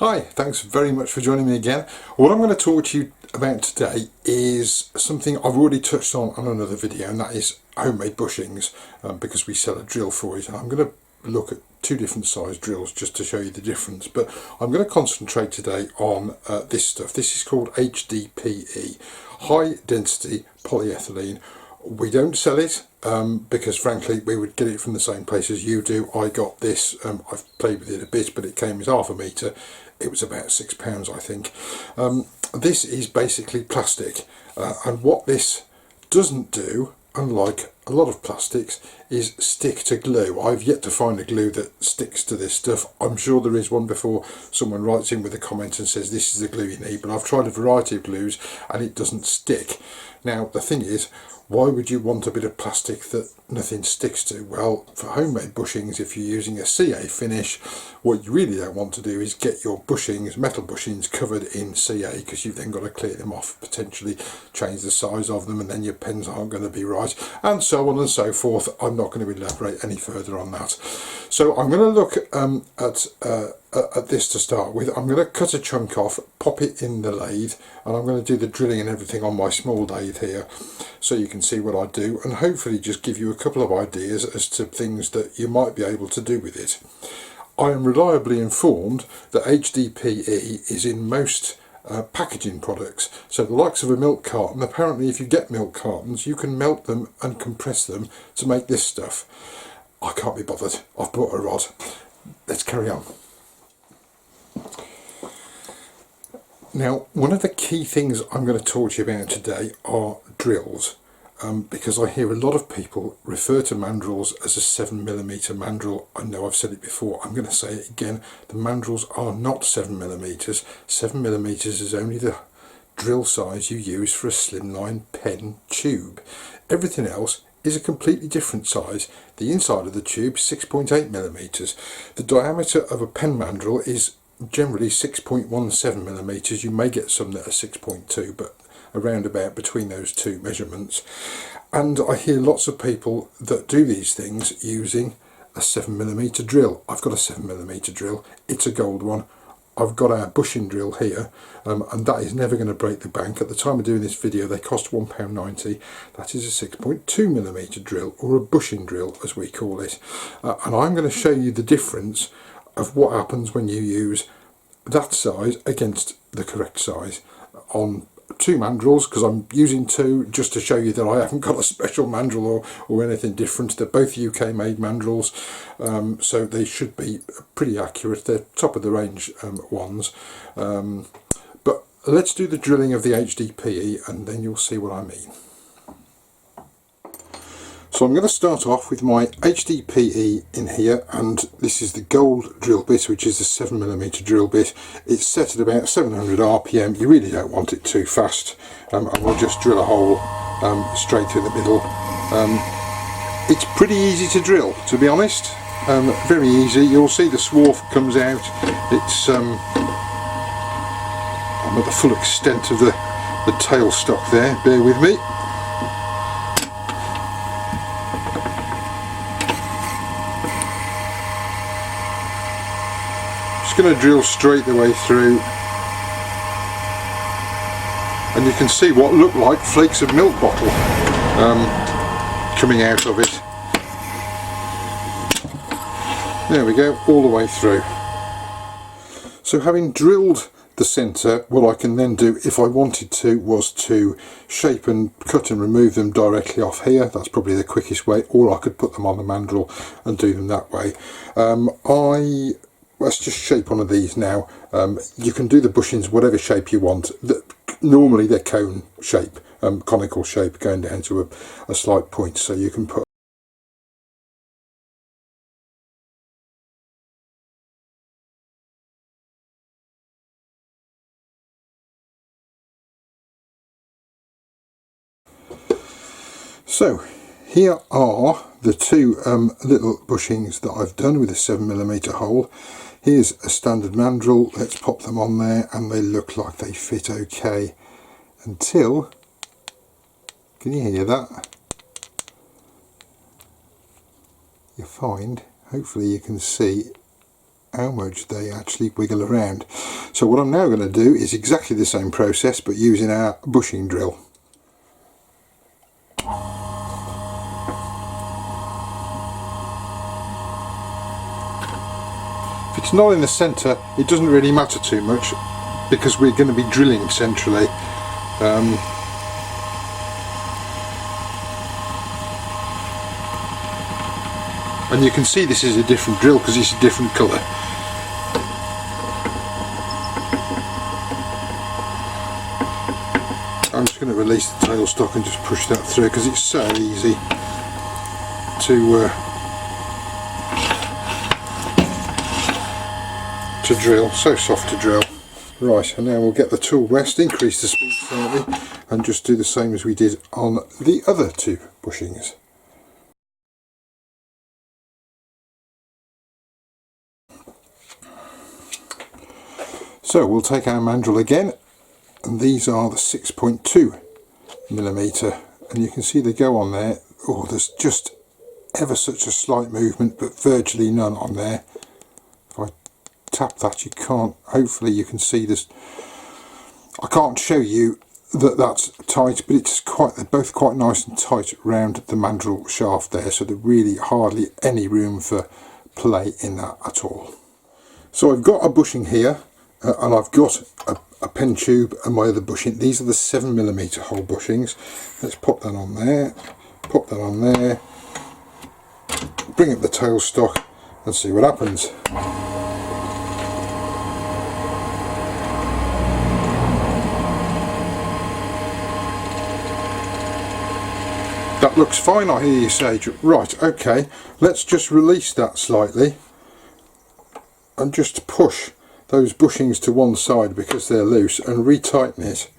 Hi, thanks very much for joining me again. What I'm going to talk to you about today is something I've already touched on another video, and that is homemade bushings, because we sell a drill for it. And I'm going to look at two different size drills just to show you the difference, but I'm going to concentrate today on this stuff. This is called HDPE, high density polyethylene. We don't sell it because frankly we would get it from the same place as you do. I got this, I've played with it a bit, but it came as half a metre. It was about £6 I think. This is basically plastic, and what this doesn't do, unlike a lot of plastics, is stick to glue. I've yet to find a glue that sticks to this stuff. I'm sure there is one before someone writes in with a comment and says this is the glue you need, but I've tried a variety of glues and it doesn't stick. Now the thing is, why would you want a bit of plastic that nothing sticks to? Well, for homemade bushings, if you're using a CA finish, what you really don't want to do is get your bushings, metal bushings, covered in CA, because you've then got to clear them off, potentially change the size of them, and then your pens aren't going to be right, and so on and so forth. I'm not going to elaborate any further on that. So I'm going to look at this to start with. I'm going to cut a chunk off, pop it in the lathe, and I'm going to do the drilling and everything on my small lathe here, so you can see what I do, and hopefully just give you a couple of ideas as to things that you might be able to do with it. I am reliably informed that HDPE is in most packaging products, so the likes of a milk carton. Apparently if you get milk cartons you can melt them and compress them to make this stuff. I can't be bothered. I've bought a rod. Let's carry on. Now, one of the key things I'm going to talk to you about today are drills, because I hear a lot of people refer to mandrels as a 7mm mandrel. I know I've said it before, I'm going to say it again. The mandrels are not 7mm. 7mm is only the drill size you use for a slimline pen tube. Everything else is a completely different size. The inside of the tube is 6.8mm. The diameter of a pen mandrel is generally 6.17mm. You may get some that are 6.2, but around about between those two measurements. And I hear lots of people that do these things using a 7mm drill. I've got a 7mm drill. It's a gold one. I've got our bushing drill here, and that is never going to break the bank. At the time of doing this video they cost £1.90. That is a 6.2mm drill, or a bushing drill as we call it, and I'm going to show you the difference of what happens when you use that size against the correct size on two mandrels, because I'm using two just to show you that I haven't got a special mandrel or anything different. They're both UK made mandrels, so they should be pretty accurate. They're top of the range ones, but let's do the drilling of the HDPE and then you'll see what I mean. So I'm going to start off with my HDPE in here, and this is the gold drill bit, which is the 7mm drill bit. It's set at about 700 RPM. You really don't want it too fast, and we'll just drill a hole straight through the middle. It's pretty easy to drill, to be honest, very easy. You'll see the swarf comes out. It's I'm at the full extent of the tailstock there, bear with me. Going to drill straight the way through, and you can see what look like flakes of milk bottle coming out of it. There we go, all the way through. So having drilled the centre, what I can then do if I wanted to was to shape and cut and remove them directly off here. That's probably the quickest way, or I could put them on the mandrel and do them that way. Let's just shape one of these now. You can do the bushings whatever shape you want. Normally they're cone shape, conical shape, going down to a slight point, so you can put so here are the two little bushings that I've done with a 7mm hole. Here's a standard mandrel. Let's pop them on there, and they look like they fit okay until, can you hear that? You find, hopefully you can see how much they actually wiggle around. So what I'm now going to do is exactly the same process, but using our bushing drill. If it's not in the centre, it doesn't really matter too much, because we're going to be drilling centrally. And you can see this is a different drill because it's a different colour. I'm just going to release the tailstock and just push that through because it's so easy to drill, so soft to drill. Right, and now we'll get the tool rest, increase the speed slightly, and just do the same as we did on the other two bushings. So we'll take our mandrel again, and these are the 6.2mm, and you can see they go on there. Oh, there's just ever such a slight movement, but virtually none on there. If I tap that, you can't, hopefully you can see this. I can't show you that that's tight, but it's quite, they're both quite nice and tight around the mandrel shaft there, so there's really hardly any room for play in that at all. So I've got a bushing here, and I've got a pen tube and my other bushing. These are the 7mm hole bushings. Let's pop that on there, pop that on there, bring up the tailstock and see what happens. That looks fine, I hear you say. Right, okay, let's just release that slightly and just push those bushings to one side because they're loose and retighten it.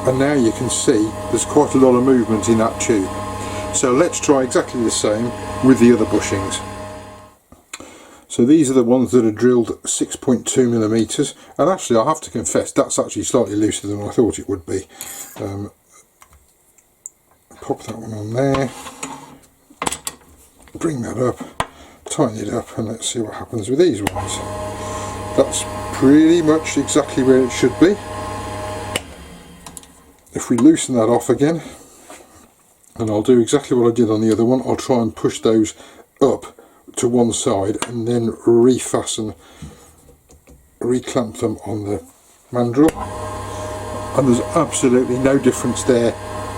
And now you can see there's quite a lot of movement in that tube. So let's try exactly the same with the other bushings. So these are the ones that are drilled 6.2mm, and actually I have to confess that's actually slightly looser than I thought it would be. Pop that one on there, bring that up, tighten it up, and let's see what happens with these ones. That's pretty much exactly where it should be. If we loosen that off again, and I'll do exactly what I did on the other one, I'll try and push those up to one side and then refasten, reclamp them on the mandrel, and there's absolutely no difference there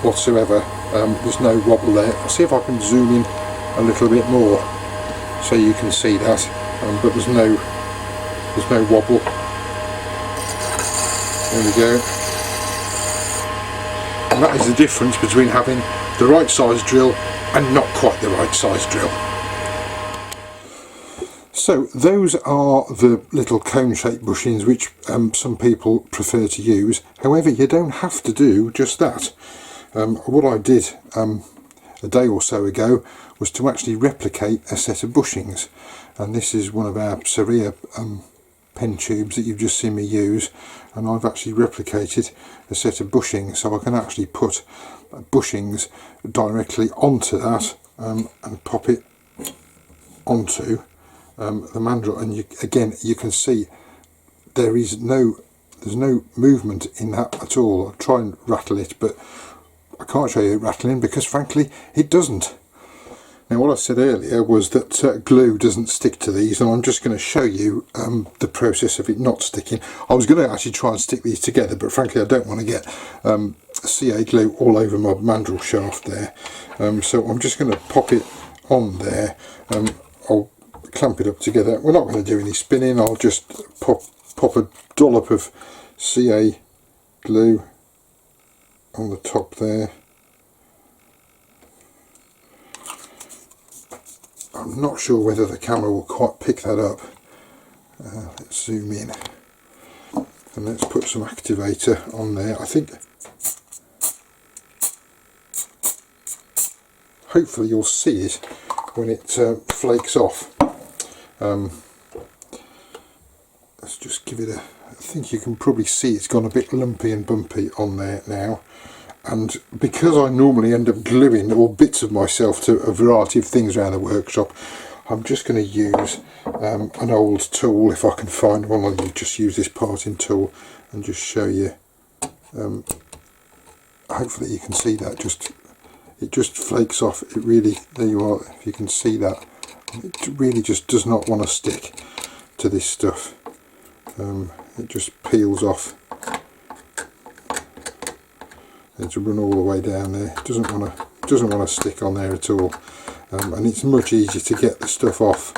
whatsoever. There's no wobble there. I'll see if I can zoom in a little bit more so you can see that, but there's no wobble. There we go. And that is the difference between having the right size drill and not quite the right size drill. So those are the little cone shaped bushings which some people prefer to use. However, you don't have to do just that. What I did a day or so ago was to actually replicate a set of bushings, and this is one of our Saria pen tubes that you've just seen me use, and I've actually replicated a set of bushings, so I can actually put bushings directly onto that and pop it onto the mandrel, and again you can see there's no movement in that at all. I'll try and rattle it, but I can't show you it rattling because frankly it doesn't. Now what I said earlier was that glue doesn't stick to these, and I'm just going to show you the process of it not sticking. I was going to actually try and stick these together, but frankly I don't want to get CA glue all over my mandrel shaft there. So I'm just going to pop it on there. I'll clamp it up together. We're not going to do any spinning. I'll just pop a dollop of CA glue on the top there. I'm not sure whether the camera will quite pick that up. Let's zoom in and let's put some activator on there. I think hopefully you'll see it when it flakes off. Let's just give it a, I think you can probably see it's gone a bit lumpy and bumpy on there now, and because I normally end up gluing all bits of myself to a variety of things around the workshop, I'm just going to use an old tool. If I can find one, I'll just use this parting tool and just show you. Hopefully you can see that, it just flakes off. It really, there you are, if you can see that, it really just does not want to stick to this stuff. It just peels off. And to run all the way down there, it doesn't want to stick on there at all. And it's much easier to get the stuff off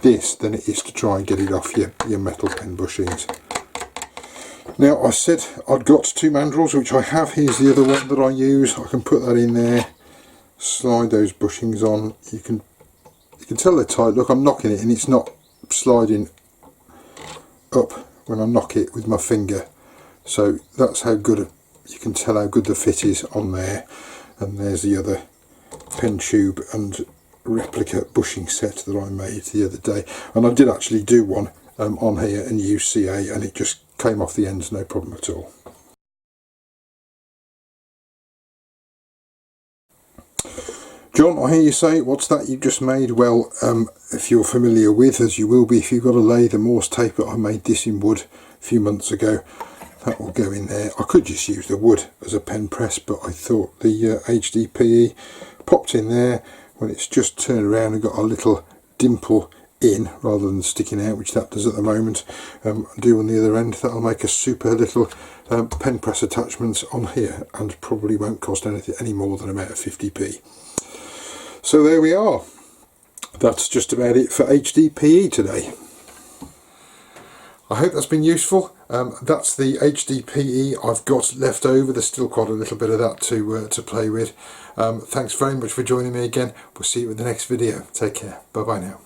this than it is to try and get it off your metal pen bushings. Now, I said I'd got 2 mandrels, which I have. Here's the other one that I use. I can put that in there, slide those bushings on. You can tell they're tight. Look, I'm knocking it and it's not sliding up when I knock it with my finger. So that's how good you can tell how good the fit is on there. And there's the other pen tube and replica bushing set that I made the other day. And I did actually do one on here and use CA, and it just came off the ends no problem at all. John, I hear you say, what's that you just made? Well, if you're familiar with, as you will be if you've got a lathe, the Morse taper, I made this in wood a few months ago. That will go in there. I could just use the wood as a pen press, but I thought the HDPE popped in there when it's just turned around and got a little dimple in rather than sticking out, which that does at the moment. Do on the other end. That'll make a super little pen press attachment on here, and probably won't cost anything any more than about 50p. So there we are. That's just about it for HDPE today. I hope that's been useful. That's the HDPE I've got left over. There's still quite a little bit of that to play with. Thanks very much for joining me again. We'll see you in the next video. Take care. Bye bye now.